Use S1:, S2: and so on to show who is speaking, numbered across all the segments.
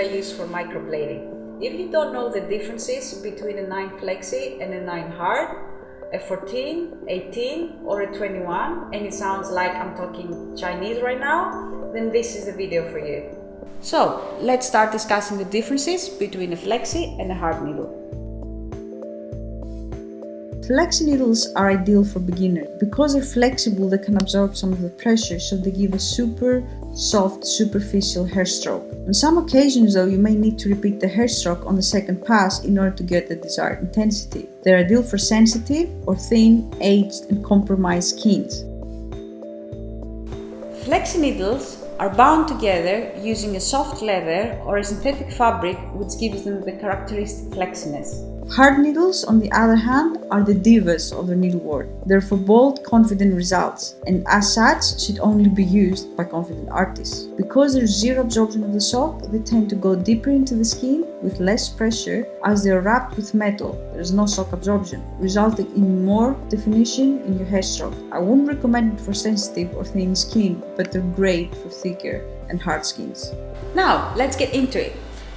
S1: used for microblading. If you don't know the differences between a 9 flexi and a 9 hard, a 14, 18 or a 21, and it sounds like I'm talking Chinese right now, then this is the video for you. So let's start discussing the differences between a flexi and a hard needle.
S2: Flexi needles are ideal for beginners. Because they're flexible, they can absorb some of the pressure, so they give a super soft, superficial hair stroke. On some occasions though, you may need to repeat the hair stroke on the second pass in order to get the desired intensity. They're ideal for sensitive or thin, aged and compromised skins.
S1: Flexi needles are bound together using a soft leather or a synthetic fabric which gives them the characteristic flexiness.
S2: Hard needles, on the other hand, are the divas of the needlework. They're for bold, confident results, and as such should only be used by confident artists. Because there's zero absorption of the soap, they tend to go deeper into the skin with less pressure as they're wrapped with metal. There's no soap absorption, resulting in more definition in your hair stroke. I wouldn't recommend it for sensitive or thin skin, but they're great for thicker and hard skins.
S1: Now, let's get into it.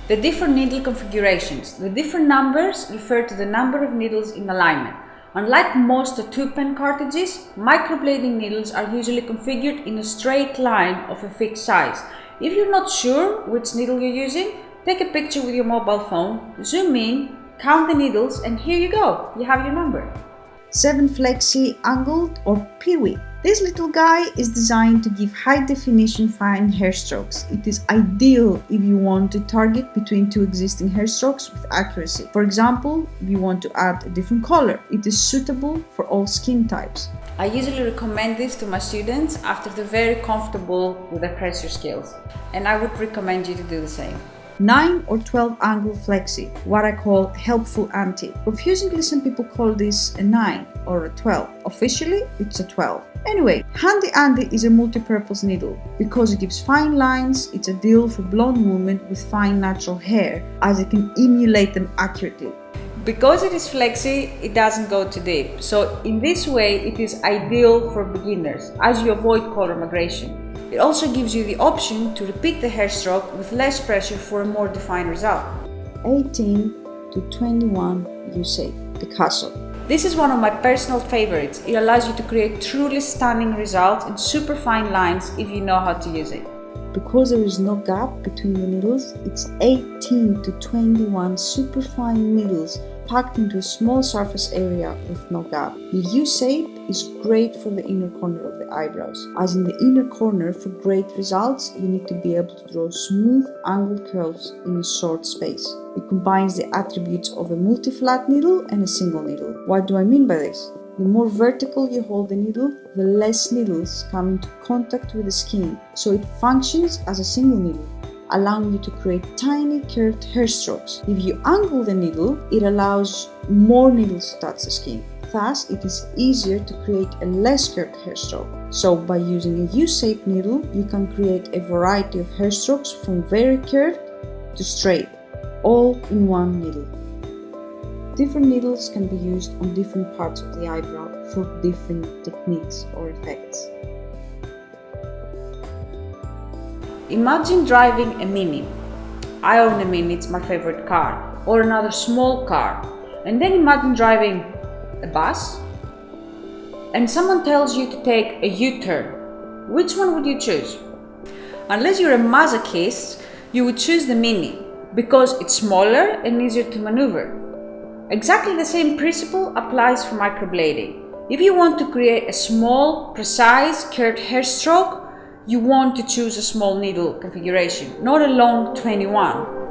S1: The different needle configurations. The different numbers refer to the number of needles in alignment. Unlike most tattoo pen cartridges, microblading needles are usually configured in a straight line of a fixed size. If you're not sure which needle you're using, take a picture with your mobile phone, zoom in, count the needles, and here you go, you have your number.
S2: 7 Flexi Angle or Peewee. This little guy is designed to give high definition fine hair strokes. It is ideal if you want to target between two existing hair strokes with accuracy. For example, if you want to add a different color, it is suitable for all skin types.
S1: I usually recommend this to my students after they're very comfortable with their pressure skills, and I would recommend you to do the same.
S2: 9 or 12 angle flexi, what I call helpful anti. Confusingly, some people call this a 9 or a 12. Officially, it's a 12. Anyway, Handy Andy is a multi-purpose needle. Because it gives fine lines, it's ideal for blonde women with fine natural hair, as it can emulate them accurately.
S1: Because it is flexi, it doesn't go too deep. So in this way, it is ideal for beginners, as you avoid color migration. It also gives you the option to repeat the hair stroke with less pressure for a more defined result.
S2: 18 to 21 U-shape, Picasso.
S1: This is one of my personal favorites. It allows you to create truly stunning results and super fine lines if you know how to use it.
S2: Because there is no gap between the needles, it's 18 to 21 super fine needles packed into a small surface area with no gap. The U-shape is great for the inner corner of the eyebrows, as in the inner corner, for great results you need to be able to draw smooth angled curves in a short space. It combines the attributes of a multi-flat needle and a single needle. What do I mean by this? The more vertical you hold the needle, the less needles come into contact with the skin, so it functions as a single needle, allowing you to create tiny curved hair strokes. If you angle the needle, it allows more needles to touch the skin. Thus, it is easier to create a less curved hair stroke. So by using a U-shaped needle, you can create a variety of hair strokes from very curved to straight, all in one needle. Different needles can be used on different parts of the eyebrow for different techniques or effects.
S1: Imagine driving a Mini. I own a Mini, it's my favorite car. Or another small car. And then imagine driving a bus and someone tells you to take a U-turn. Which one would you choose? Unless you're a masochist, you would choose the Mini because it's smaller and easier to maneuver. Exactly the same principle applies for microblading. If you want to create a small, precise, curved hair stroke, you want to choose a small needle configuration, not a long 21.